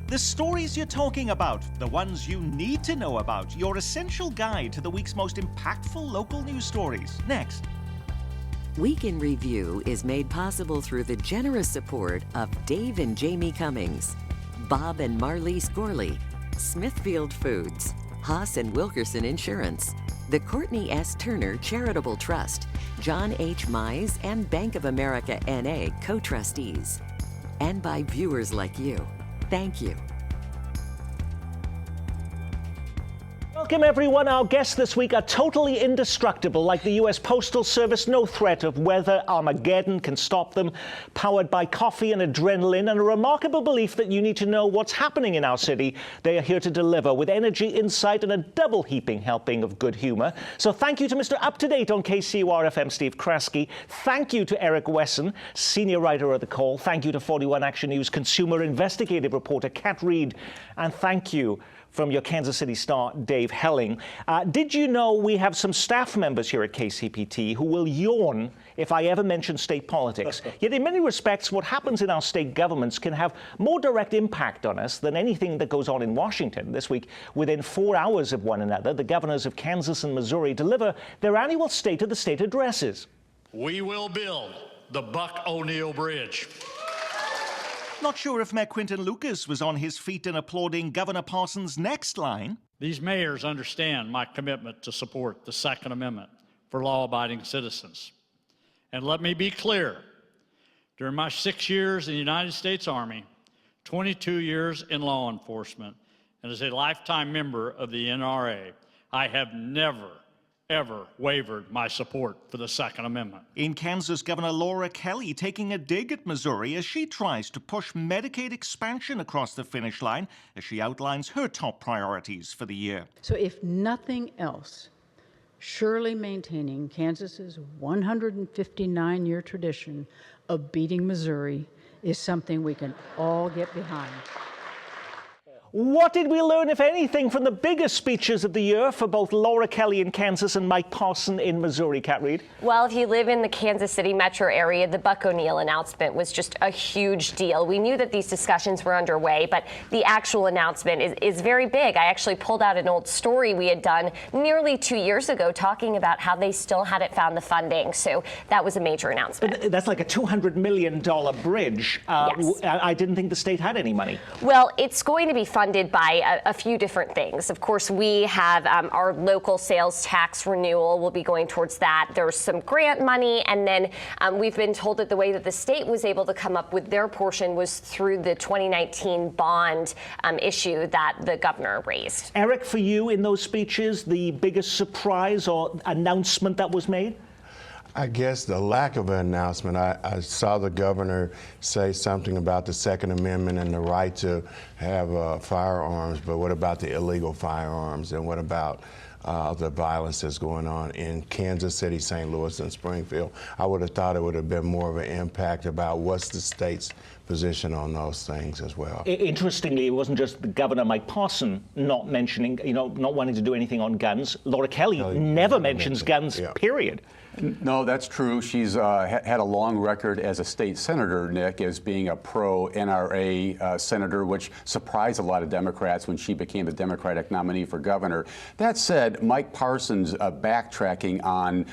The stories you're talking about, the ones you need to know about, your essential guide to the week's most impactful local news stories. Next. Week in Review is made possible through the generous support of Dave and Jamie Cummings, Bob and Marlise Gorley, Smithfield Foods, Haas and Wilkerson Insurance, the Courtney S. Turner Charitable Trust, John H. Mize and Bank of America N.A. co-trustees, and by viewers like you. Thank you. Welcome, everyone. Our guests this week are totally indestructible. Like the U.S. Postal Service, no threat of weather Armageddon can stop them. Powered by coffee and adrenaline and a remarkable belief that you need to know what's happening in our city, they are here to deliver with energy, insight, and a double heaping helping of good humor. So thank you to Mr. Up-to-Date on KCUR-FM, Steve Kraske. Thank you to Eric Wesson, senior writer of The Call. Thank you to 41 Action News consumer investigative reporter Kat Reed. And thank you from your Kansas City Star, Dave Helling. Did you know we have some staff members here at KCPT who will yawn if I ever mention state politics? Yet in many respects, what happens in our state governments can have more direct impact on us than anything that goes on in Washington. This week, within 4 hours of one another, the governors of Kansas and Missouri deliver their annual State of the State addresses. We will build the Buck O'Neill Bridge. Not sure if Mayor Quinton Lucas was on his feet and applauding Governor Parsons' next line. These mayors understand my commitment to support the Second Amendment for law-abiding citizens. And let me be clear, during my 6 years in the United States Army, 22 years in law enforcement, and as a lifetime member of the NRA, I have never wavered my support for the Second Amendment. In Kansas, Governor Laura Kelly taking a dig at Missouri as she tries to push Medicaid expansion across the finish line as she outlines her top priorities for the year. So if nothing else, surely maintaining Kansas's 159-year tradition of beating Missouri is something we can all get behind. What did we learn, if anything, from the biggest speeches of the year for both Laura Kelly in Kansas and Mike Parson in Missouri, Kat Reed? Well, if you live in the Kansas City metro area, the Buck O'Neill announcement was just a huge deal. We knew that these discussions were underway, but the actual announcement is very big. I actually pulled out an old story we had done nearly 2 years ago talking about how they still hadn't found the funding. So that was a major announcement. But that's like a $200 million bridge. Yes. I didn't think the state had any money. Well, it's going to be funded by a few different things. Of course, we have our local sales tax renewal will be going towards that. There's some grant money, and then we've been told that the way that the state was able to come up with their portion was through the 2019 bond issue that the governor raised. Eric, for you in those speeches, the biggest surprise or announcement that was made? I guess the lack of an announcement. I saw the governor say something about the Second Amendment and the right to have firearms, but what about the illegal firearms, and what about the violence that's going on in Kansas City, St. Louis, and Springfield? I would have thought it would have been more of an impact about what's the state's position on those things as well. Interestingly, it wasn't just the governor, Mike Parson, not mentioning, not wanting to do anything on guns. Laura Kelly never mentions guns, period. No, that's true. She's had a long record as a state senator, Nick, as being a pro-NRA senator, which surprised a lot of Democrats when she became the Democratic nominee for governor. That said, Mike Parsons' backtracking on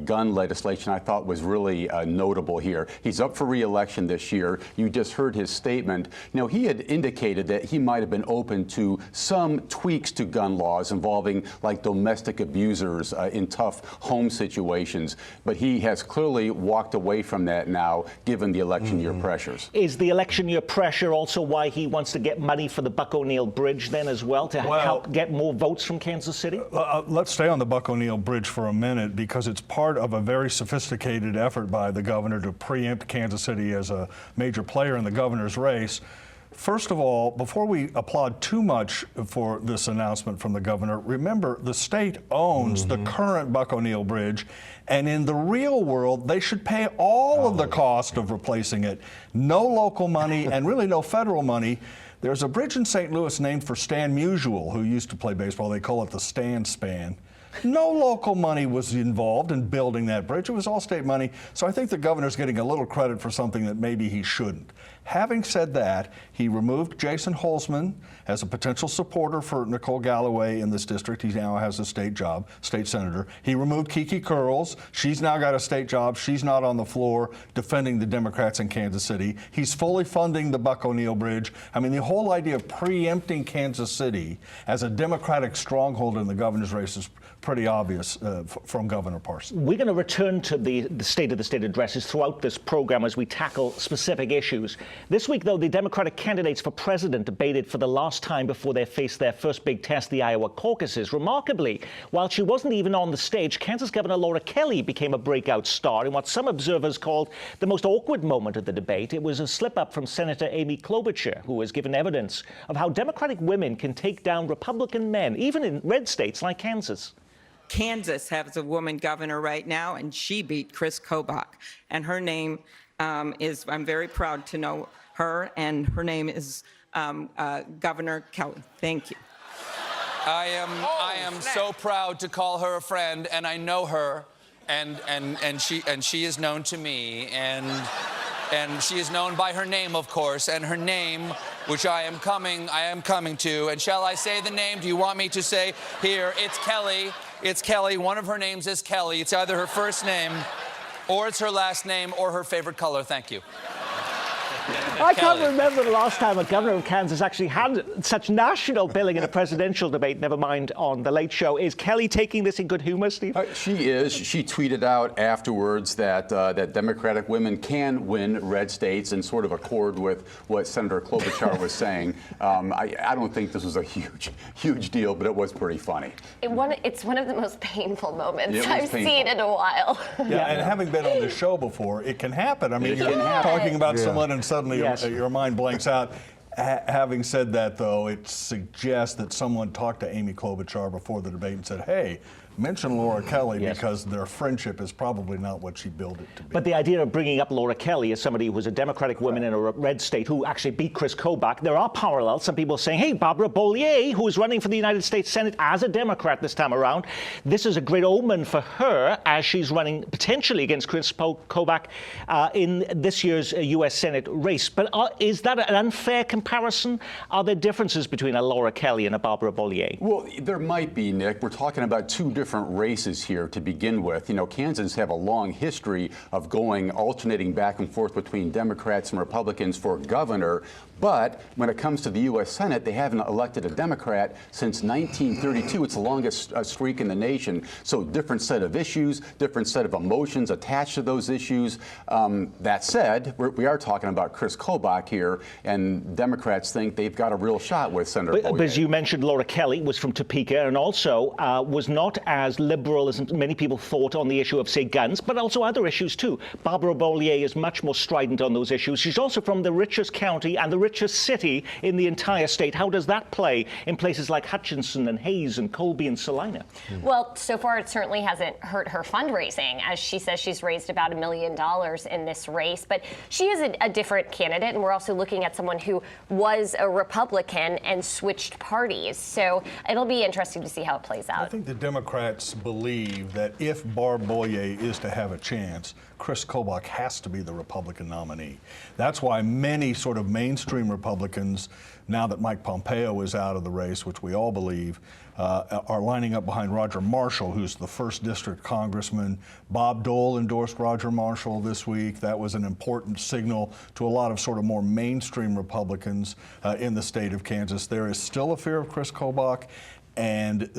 gun legislation I thought was really notable here. He's up for re-election this year. You just heard his statement. He had indicated that he might have been open to some tweaks to gun laws involving like domestic abusers in tough home situations. But he has clearly walked away from that now, given the election year pressures. Is the election year pressure also why he wants to get money for the Buck O'Neill Bridge then as well, to help get more votes from Kansas City? Let's stay on the Buck O'Neill Bridge for a minute, because it's part of a very sophisticated effort by the governor to preempt Kansas City as a major player in the governor's race. First of all, before we applaud too much for this announcement from the governor, remember the state owns the current Buck O'Neill Bridge, and in the real world, they should pay all of the cost of replacing it. No local money and really no federal money. There's a bridge in St. Louis named for Stan Musial, who used to play baseball. They call it the Stan Span. No local money was involved in building that bridge. It was all state money. So I think the governor's getting a little credit for something that maybe he shouldn't. Having said that, he removed Jason Holzman as a potential supporter for Nicole Galloway in this district. He now has a state job, state senator. He removed Kiki Curls. She's now got a state job. She's not on the floor defending the Democrats in Kansas City. He's fully funding the Buck O'Neill Bridge. I mean, the whole idea of preempting Kansas City as a Democratic stronghold in the governor's race is pretty obvious from Governor Parson. We're going to return to the State of the State addresses throughout this program as we tackle specific issues. This week, though, the Democratic candidates for president debated for the last time before they faced their first big test, the Iowa caucuses. Remarkably, while she wasn't even on the stage, Kansas Governor Laura Kelly became a breakout star in what some observers called the most awkward moment of the debate. It was a slip-up from Senator Amy Klobuchar, who has given evidence of how Democratic women can take down Republican men, even in red states like Kansas. Kansas has a woman governor right now, and she beat Chris Kobach. And her name is, I'm very proud to know her, and her name is Governor Kelly. Thank you. I am so proud to call her a friend, and I know her, and she is known to me, and she is known by her name, of course, and her name, which I am coming to. And shall I say the name? Do you want me to say here? It's Kelly. It's Kelly. One of her names is Kelly. It's either her first name, or it's her last name, or her favorite color. Thank you. I can't remember the last time a governor of Kansas actually had such national billing in a presidential debate, never mind on The Late Show. Is Kelly taking this in good humor, Steve? She is. She tweeted out afterwards that that Democratic women can win red states, in sort of accord with what Senator Klobuchar was saying. I don't think this was a huge deal, but it was pretty funny. It's one of the most painful moments I've seen in a while. Yeah, and having been on this show before, it can happen. I mean, you're talking about someone and suddenly your mind blanks out. Having said that, though, it suggests that someone talked to Amy Klobuchar before the debate and said, hey, mention Laura Kelly, because their friendship is probably not what she billed it to be. But the idea of bringing up Laura Kelly as somebody who was a Democratic woman in a red state who actually beat Chris Kobach, there are parallels. Some people are saying, hey, Barbara Bollier, who is running for the United States Senate as a Democrat this time around, this is a great omen for her as she's running potentially against Chris Kobach in this year's U.S. Senate race. But is that an unfair comparison? Are there differences between a Laura Kelly and a Barbara Bollier? Well, there might be, Nick. We're talking about two different races here to begin with. You know, Kansas have a long history of alternating back and forth between Democrats and Republicans for governor. But when it comes to the U.S. Senate, they haven't elected a Democrat since 1932. It's the longest streak in the nation. So different set of issues, different set of emotions attached to those issues. That said, we are talking about Chris Kobach here, and Democrats think they've got a real shot with Senator Bollier. But as you mentioned, Laura Kelly was from Topeka and also was not as liberal as many people thought on the issue of, say, guns, but also other issues too. Barbara Bollier is much more strident on those issues. She's also from the richest county and the richest city in the entire state. How does that play in places like Hutchinson and Hayes and Colby and Salina? Well, so far it certainly hasn't hurt her fundraising. As she says, she's raised about $1 million in this race, but she is a different candidate, and we're also looking at someone who was a Republican and switched parties. So it'll be interesting to see how it plays out. I think the Democrats believe that if Barb Bollier is to have a chance, Chris Kobach has to be the Republican nominee. That's why many sort of mainstream Republicans, now that Mike Pompeo is out of the race, which we all believe, are lining up behind Roger Marshall, who's the 1st District Congressman. Bob Dole endorsed Roger Marshall this week. That was an important signal to a lot of sort of more mainstream Republicans in the state of Kansas. There is still a fear of Chris Kobach. And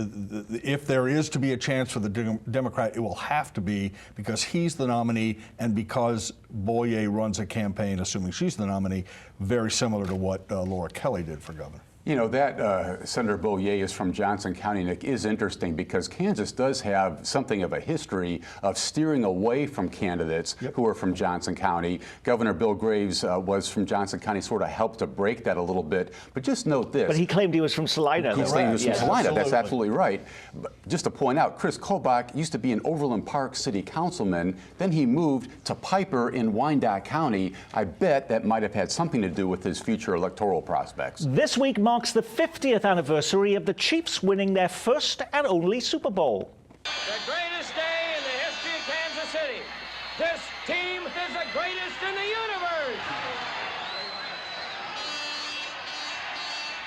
if there is to be a chance for the Democrat, it will have to be because he's the nominee and because Bollier runs a campaign, assuming she's the nominee, very similar to what Laura Kelly did for governor. You know, that Senator Bollier is from Johnson County, Nick, is interesting because Kansas does have something of a history of steering away from candidates who are from Johnson County. Governor Bill Graves was from Johnson County, sort of helped to break that a little bit. But just note this. But he claimed he was from Salina. He claimed he was from Salina. Absolutely. That's absolutely right. But just to point out, Chris Kobach used to be an Overland Park city councilman. Then he moved to Piper in Wyandotte County. I bet that might have had something to do with his future electoral prospects. This week marks the 50th anniversary of the Chiefs winning their first and only Super Bowl. The greatest day in the history of Kansas City. This team is the greatest in the universe.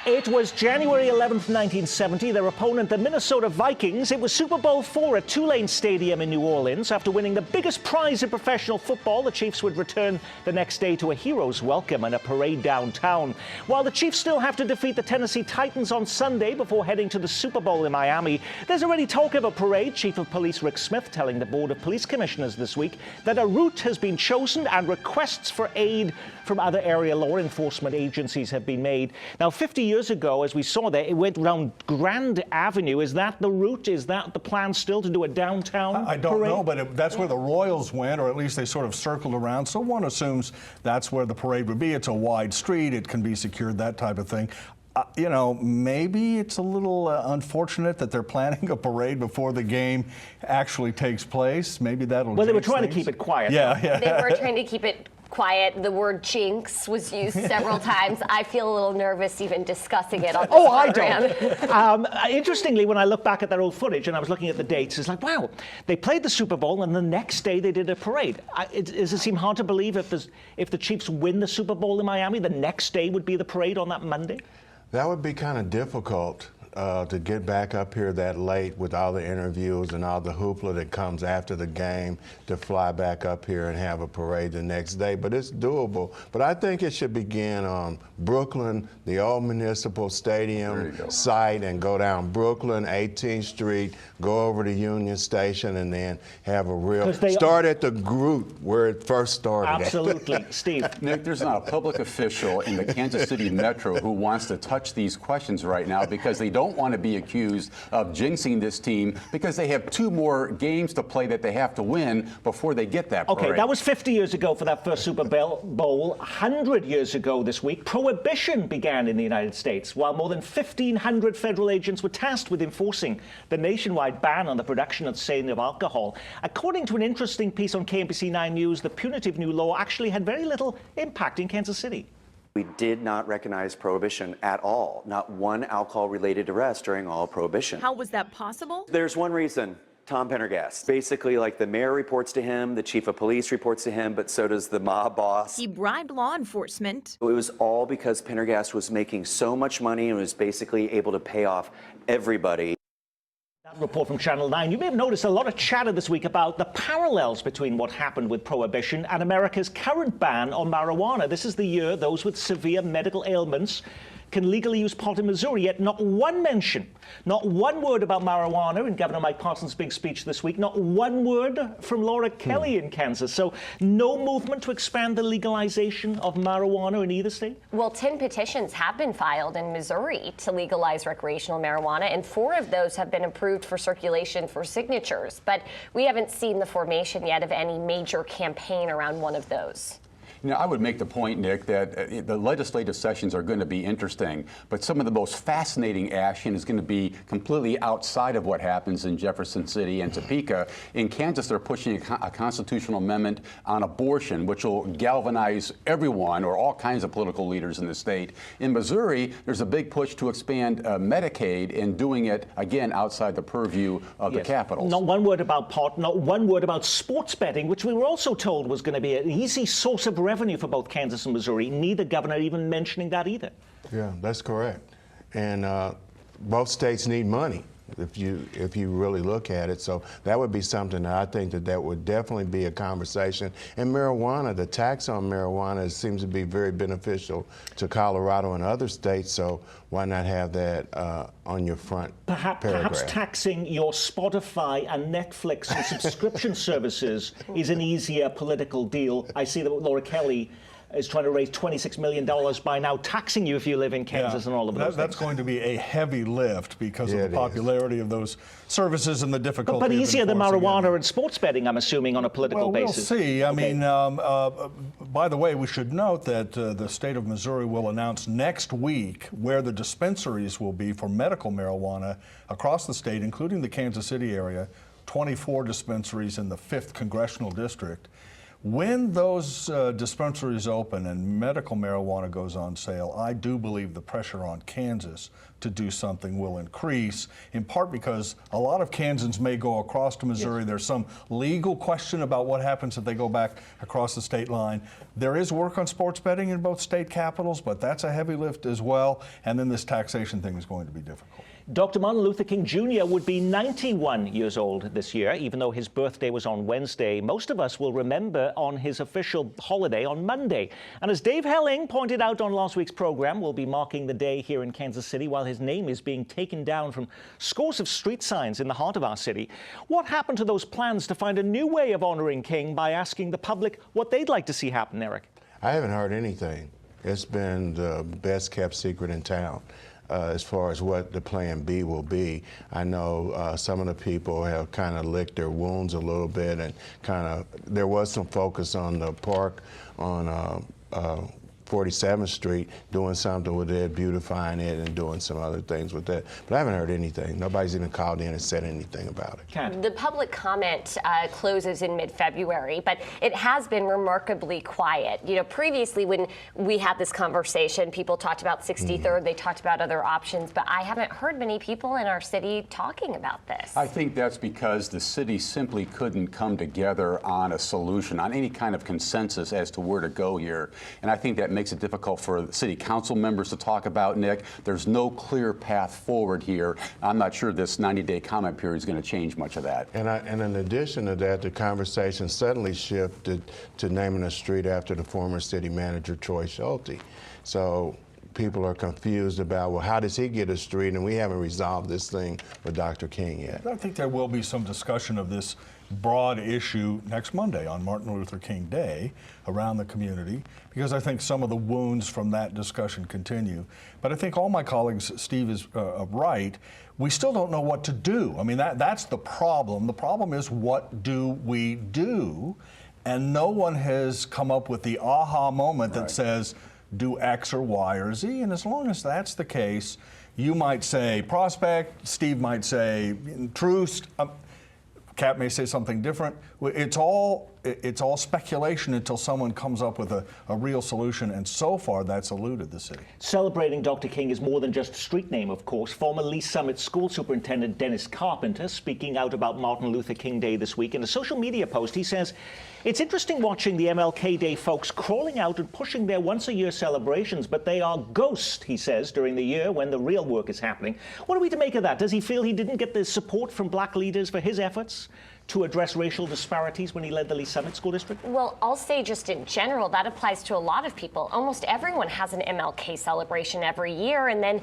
It was January 11th, 1970. Their opponent, the Minnesota Vikings. It was Super Bowl IV at Tulane Stadium in New Orleans. After winning the biggest prize in professional football, the Chiefs would return the next day to a hero's welcome and a parade downtown. While the Chiefs still have to defeat the Tennessee Titans on Sunday before heading to the Super Bowl in Miami, there's already talk of a parade. Chief of Police Rick Smith telling the Board of Police Commissioners this week that a route has been chosen and requests for aid from other area law enforcement agencies have been made. Now, 50 years ago, as we saw there, it went around Grand Avenue. Is that the route? Is that the plan still, to do a downtown I don't parade? know, but that's where the Royals went, or at least they sort of circled around. So one assumes that's where the parade would be. It's a wide street. It can be secured, that type of thing. You know, maybe it's a little unfortunate that they're planning a parade before the game actually takes place. Maybe that'll. Well, they were jinx trying things. to keep it quiet. Yeah, yeah. They were trying to keep it quiet. The word jinx was used several times. I feel a little nervous even discussing it on this program. I don't. Interestingly, when I look back at their old footage and I was looking at the dates, it's like, wow, they played the Super Bowl and the next day they did a parade. Does it seem hard to believe if the Chiefs win the Super Bowl in Miami, the next day would be the parade on that Monday? That would be kind of difficult to get back up here that late with all the interviews and all the hoopla that comes after the game, to fly back up here and have a parade the next day. But it's doable. But I think it should begin on Brooklyn, the old Municipal Stadium site, and go down Brooklyn, 18th Street, go over to Union Station, and then have a real start at the Groot where it first started. Absolutely. Steve. Nick, there's not a public official in the Kansas City Metro who wants to touch these questions right now, because they don't want to be accused of jinxing this team, because they have 2 more games to play that they have to win before they get that parade. Okay, that was 50 years ago for that first Super Bowl. 100 years ago this week, Prohibition began in the United States, while more than 1,500 federal agents were tasked with enforcing the nationwide ban on the production and selling of alcohol. According to an interesting piece on KMBC 9 News, the punitive new law actually had very little impact in Kansas City. We did not recognize Prohibition at all. Not one alcohol-related arrest during all Prohibition. How was that possible? There's one reason. Tom Pendergast. Basically, like, the mayor reports to him, the chief of police reports to him, but so does the mob boss. He bribed law enforcement. It was all because Pendergast was making so much money and was basically able to pay off everybody. That report from Channel 9. You may have noticed a lot of chatter this week about the parallels between what happened with Prohibition and America's current ban on marijuana. This is the year those with severe medical ailments can legally use pot in Missouri, yet not one mention, not one word about marijuana in Governor Mike Parson's big speech this week, not one word from Laura Kelly in Kansas. So no movement to expand the legalization of marijuana in either state? Well, 10 petitions have been filed in Missouri to legalize recreational marijuana, and 4 of those have been approved for circulation for signatures. But we haven't seen the formation yet of any major campaign around one of those. You know, I would make the point, Nick, that the legislative sessions are going to be interesting, but some of the most fascinating action is going to be completely outside of what happens in Jefferson City and Topeka. In Kansas, they're pushing a constitutional amendment on abortion, which will galvanize everyone, or all kinds of political leaders in the state. In Missouri, there's a big push to expand Medicaid, and doing it, again, outside the purview of the capitals. Not one word about pot, not one word about sports betting, which we were also told was going to be an easy source of revenue for both Kansas and Missouri. Neither governor even mentioning that either. Yeah, that's correct. And both states need money if you really look at it. So that would be something that I think that would definitely be a conversation. And marijuana, the tax on marijuana seems to be very beneficial to Colorado and other states. So why not have that on your front paragraph? Perhaps taxing your Spotify and Netflix and subscription services is an easier political deal. I see that Laura Kelly is trying to raise $26 million by now taxing you if you live in Kansas and all of those That's things. going to be a heavy lift because of the popularity of those services and the difficulty. But easier than enforcing marijuana and sports betting, I'm assuming, on a political basis. We'll see. I mean, by the way, we should note that the state of Missouri will announce next week where the dispensaries will be for medical marijuana across the state, including the Kansas City area, 24 dispensaries in the 5th Congressional District. When those dispensaries open and medical marijuana goes on sale, I do believe the pressure on Kansas to do something will increase, in part because a lot of Kansans may go across to Missouri. Yes. There's some legal question about what happens if they go back across the state line. There is work on sports betting in both state capitals, but that's a heavy lift as well. And then this taxation thing is going to be difficult. Dr. Martin Luther King Jr. would be 91 years old this year, even though his birthday was on Wednesday. Most of us will remember on his official holiday on Monday. And as Dave Helling pointed out on last week's program, we'll be marking the day here in Kansas City while his name is being taken down from scores of street signs in the heart of our city. What happened to those plans to find a new way of honoring King by asking the public what they'd like to see happen, Eric? I haven't heard anything. It's been the best kept secret in town. As far as what the plan B will be. I know some of the people have kind of licked their wounds a little bit, and there was some focus on the park on 47th Street, doing something with it, beautifying it, and doing some other things with that. But I haven't heard anything. Nobody's even called in and said anything about it. The public comment closes in mid-February, but it has been remarkably quiet. You know, previously when we had this conversation, people talked about 63rd, they talked about other options, but I haven't heard many people in our city talking about this. I think that's because the city simply couldn't come together on a solution, on any kind of consensus as to where to go here. And I think that makes it difficult for the city council members to talk about, Nick. There's no clear path forward here. I'm not sure this 90-day comment period is going to change much of that. And in addition to that, the conversation suddenly shifted to naming a street after the former city manager, Troy Schulte. So people are confused about, well, how does he get a street? And we haven't resolved this thing with Dr. King yet. I think there will be some discussion of this broad issue next Monday on Martin Luther King Day around the community, because I think some of the wounds from that discussion continue. But I think all my colleagues, Steve is right, we still don't know what to do. I mean, that's the problem. The problem is, what do we do? And no one has come up with the aha moment that says, do X or Y or Z. And as long as that's the case, you might say Prospect, Steve might say Troost, Cap may say something different. It's all speculation until someone comes up with a real solution, and so far that's eluded the city. Celebrating Dr. King is more than just a street name, of course. Former Lee Summit School Superintendent Dennis Carpenter, speaking out about Martin Luther King Day this week, in a social media post, he says, "It's interesting watching the MLK Day folks crawling out and pushing their once-a-year celebrations, but they are ghosts," he says, during the year when the real work is happening. What are we to make of that? Does he feel he didn't get the support from black leaders for his efforts to address racial disparities when he led the Lee Summit School District? Well, I'll say just in general, that applies to a lot of people. Almost everyone has an MLK celebration every year, and then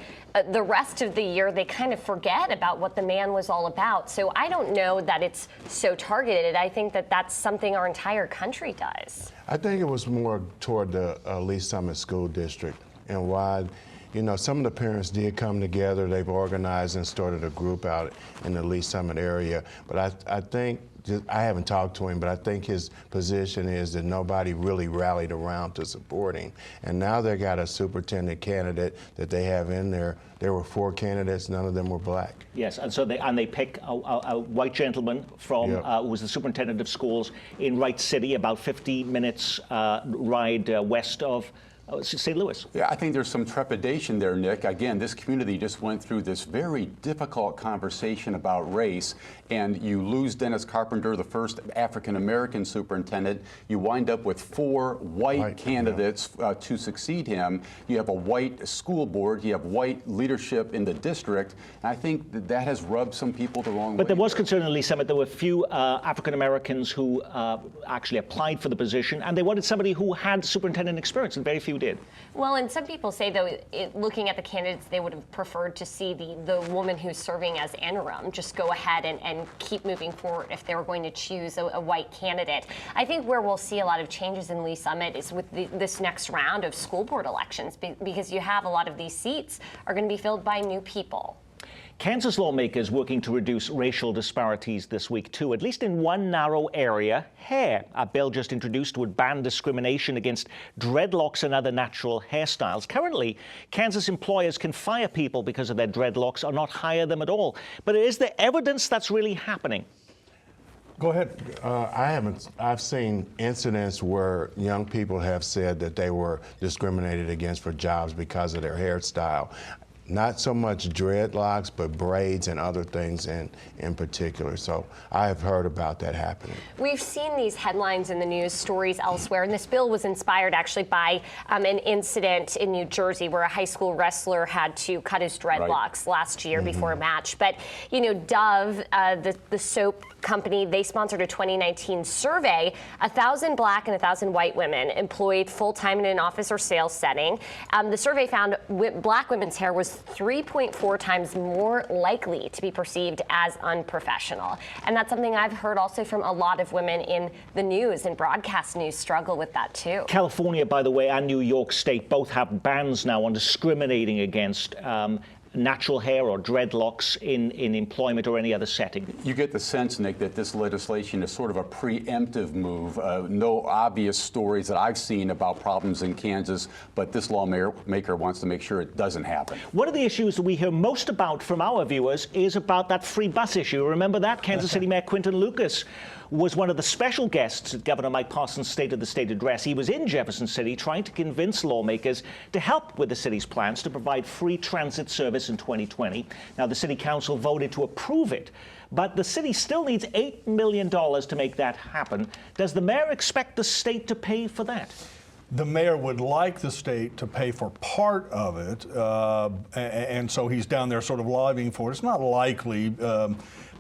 the rest of the year they kind of forget about what the man was all about. So I don't know that it's so targeted. I think that that's something our entire country does. I think it was more toward the Lee Summit School District, and why, you know, some of the parents did come together. They've organized and started a group out in the Lee Summit area. But I think, I haven't talked to him, but I think his position is that nobody really rallied around to support him. And now they got a superintendent candidate that they have in there. There were 4 candidates, none of them were black. Yes, and so they pick a white gentleman from who was the superintendent of schools in Wright City, about 50 minutes ride west of St. Louis. Yeah, I think there's some trepidation there, Nick. Again, this community just went through this very difficult conversation about race, and you lose Dennis Carpenter, the first African-American superintendent. You wind up with 4 white candidates to succeed him. You have a white school board. You have white leadership in the district. And I think that has rubbed some people the wrong way. But there was concern in Lee Summit. There were few African-Americans who actually applied for the position, and they wanted somebody who had superintendent experience, and very few did. Well, and some people say, though, looking at the candidates, they would have preferred to see the woman who's serving as interim just go ahead and keep moving forward if they were going to choose a white candidate. I think where we'll see a lot of changes in Lee Summit is with this next round of school board elections, because you have a lot of these seats are going to be filled by new people. Kansas lawmakers working to reduce racial disparities this week, too, at least in one narrow area, hair. A bill just introduced would ban discrimination against dreadlocks and other natural hairstyles. Currently, Kansas employers can fire people because of their dreadlocks or not hire them at all. But is there evidence that's really happening? Go ahead. I've seen incidents where young people have said that they were discriminated against for jobs because of their hairstyle. Not so much dreadlocks, but braids and other things in particular. So I have heard about that happening. We've seen these headlines in the news, stories elsewhere, and this bill was inspired actually by an incident in New Jersey where a high school wrestler had to cut his dreadlocks last year before a match. But, you know, Dove, the soap company, they sponsored a 2019 survey. 1,000 black and 1,000 white women employed full-time in an office or sales setting. The survey found black women's hair was 3.4 times more likely to be perceived as unprofessional. And that's something I've heard also from a lot of women in the news and broadcast news struggle with that too. California, by the way, and New York State both have bans now on discriminating against natural hair or dreadlocks in employment or any other setting. You get the sense, Nick, that this legislation is sort of a preemptive move. No obvious stories that I've seen about problems in Kansas, but this lawmaker wants to make sure it doesn't happen. One of the issues that we hear most about from our viewers is about that free bus issue. Remember that? Kansas City Mayor Quinton Lucas was one of the special guests at Governor Mike Parson's State of the State address. He was in Jefferson City trying to convince lawmakers to help with the city's plans to provide free transit service in 2020. Now, the city council voted to approve it, but the city still needs $8 million to make that happen. Does the mayor expect the state to pay for that? The mayor would like the state to pay for part of it, and so he's down there sort of lobbying for it. It's not likely.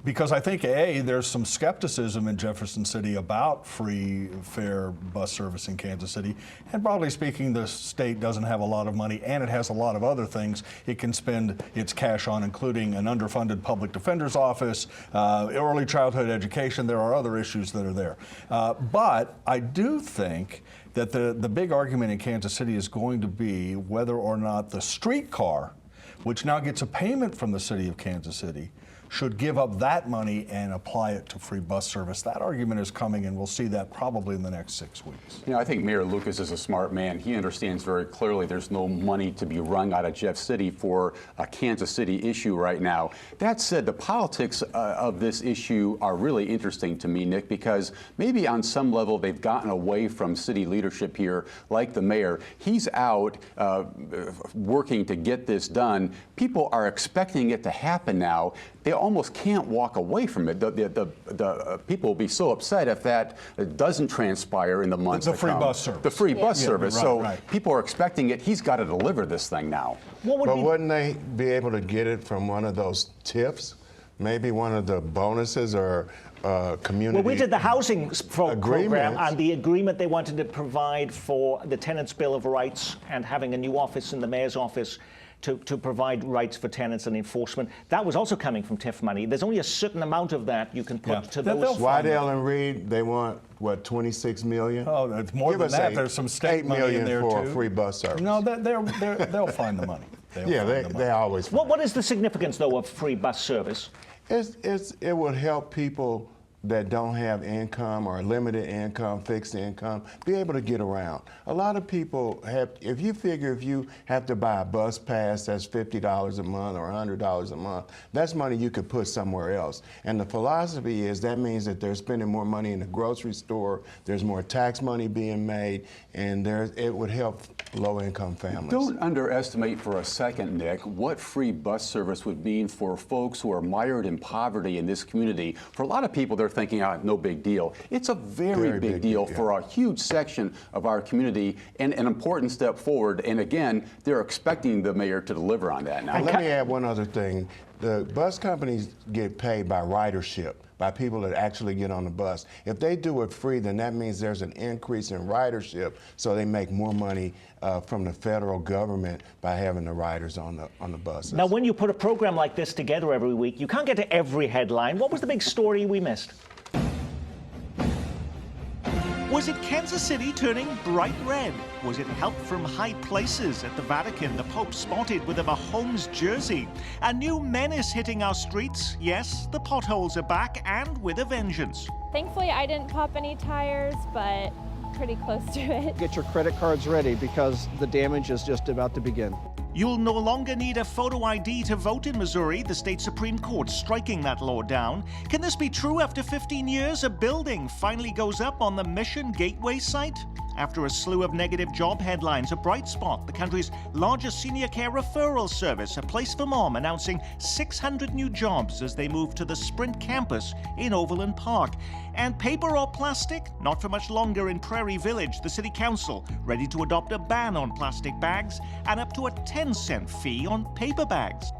Because I think, there's some skepticism in Jefferson City about free, fair bus service in Kansas City. And broadly speaking, the state doesn't have a lot of money, and it has a lot of other things it can spend its cash on, including an underfunded public defender's office, early childhood education. There are other issues that are there. But I do think that the big argument in Kansas City is going to be whether or not the streetcar, which now gets a payment from the city of Kansas City, should give up that money and apply it to free bus service. That argument is coming, and we'll see that probably in the next 6 weeks. You know, I think Mayor Lucas is a smart man. He understands very clearly there's no money to be wrung out of Jeff City for a Kansas City issue right now. That said, the politics of this issue are really interesting to me, Nick, because maybe on some level they've gotten away from city leadership here, like the mayor. He's out working to get this done. People are expecting it to happen now. They almost can't walk away from it. The people will be so upset if that doesn't transpire in the months to come. The free bus service. The free bus service. Right, so right. people are expecting it. He's got to deliver this thing now. But wouldn't they be able to get it from one of those TIFs? Maybe one of the bonuses or community. Well, we did the housing program, agreements. and the agreement they wanted to provide for the Tenants' Bill of Rights and having a new office in the mayor's office to provide rights for tenants and enforcement. That was also coming from TIF money. There's only a certain amount of that you can put to those. Waddell and Reed, they want, what, 26 million? Oh, it's more than that. There's some state money in there, for too. a free bus service. No, they'll find the money. They always find What is the significance, though, of free bus service? It would help people that don't have income or limited income, fixed income, be able to get around. A lot of people have, if you have to buy a bus pass that's $50 a month or $100 a month, that's money you could put somewhere else. And the philosophy is that means that they're spending more money in the grocery store, there's more tax money being made, and it would help low-income families. Don't underestimate for a second, Nick, what free bus service would mean for folks who are mired in poverty in this community. For a lot of people, they're thinking, no big deal. It's a very big deal for a huge section of our community and an important step forward. And again, they're expecting the mayor to deliver on that now. Let me add one other thing. The bus companies get paid by ridership, by people that actually get on the bus. If they do it free, then that means there's an increase in ridership, so they make more money from the federal government by having the riders on the buses. Now, when you put a program like this together every week, you can't get to every headline. What was the big story we missed? Was it Kansas City turning bright red? Was it help from high places at the Vatican, the Pope spotted with a Mahomes jersey? A new menace hitting our streets? Yes, the potholes are back and with a vengeance. Thankfully, I didn't pop any tires, but pretty close to it. Get your credit cards ready because the damage is just about to begin. You'll no longer need a photo ID to vote in Missouri, the state Supreme Court striking that law down. Can this be true after 15 years? A building finally goes up on the Mission Gateway site? After a slew of negative job headlines, a bright spot, the country's largest senior care referral service, A Place for Mom, announcing 600 new jobs as they move to the Sprint campus in Overland Park. And paper or plastic? Not for much longer in Prairie Village, the city council ready to adopt a ban on plastic bags and up to a 10-cent fee on paper bags.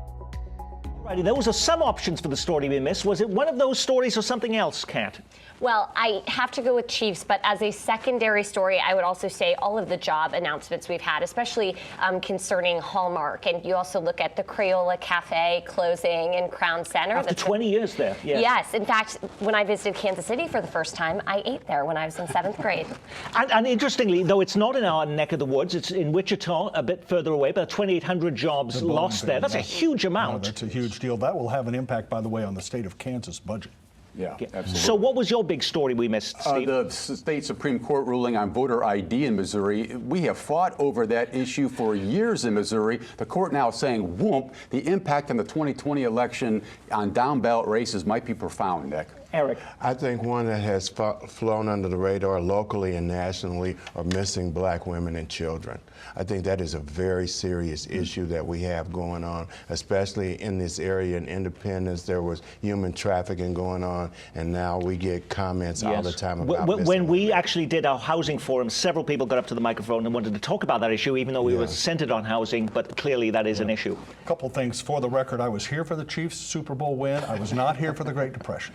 Righty, those are some options for the story we missed. Was it one of those stories or something else, Kat? Well, I have to go with Chiefs, but as a secondary story, I would also say all of the job announcements we've had, especially concerning Hallmark. And you also look at the Crayola Cafe closing in Crown Center. After 20 years there, yes. Yes. In fact, when I visited Kansas City for the first time, I ate there when I was in 7th grade. And interestingly, though it's not in our neck of the woods, it's in Wichita, a bit further away, but 2,800 jobs lost there. That's a huge amount. That's a huge deal. That will have an impact, by the way, on the state of Kansas budget. Yeah, absolutely. So what was your big story we missed, Steve? The state Supreme Court ruling on voter ID in Missouri. We have fought over that issue for years in Missouri. The court now is saying, whoomp, the impact on the 2020 election on down-ballot races might be profound, Nick. Eric. I think one that has flown under the radar locally and nationally are missing black women and children. I think that is a very serious issue that we have going on, especially in this area in Independence. There was human trafficking going on, and now we get comments all the time about when we actually did our housing forum, several people got up to the microphone and wanted to talk about that issue, even though we were centered on housing, but clearly that is an issue. A couple things. For the record, I was here for the Chiefs Super Bowl win. I was not here for the Great Depression.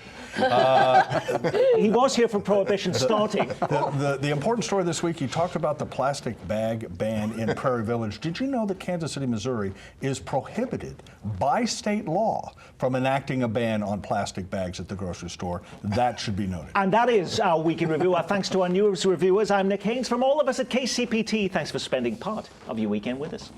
He was here for Prohibition starting. The important story this week, you talked about the plastic bag ban in Prairie Village. Did you know that Kansas City, Missouri is prohibited by state law from enacting a ban on plastic bags at the grocery store? That should be noted. And that is our Week in Review. Our thanks to our news reviewers. I'm Nick Haynes. From all of us at KCPT, thanks for spending part of your weekend with us.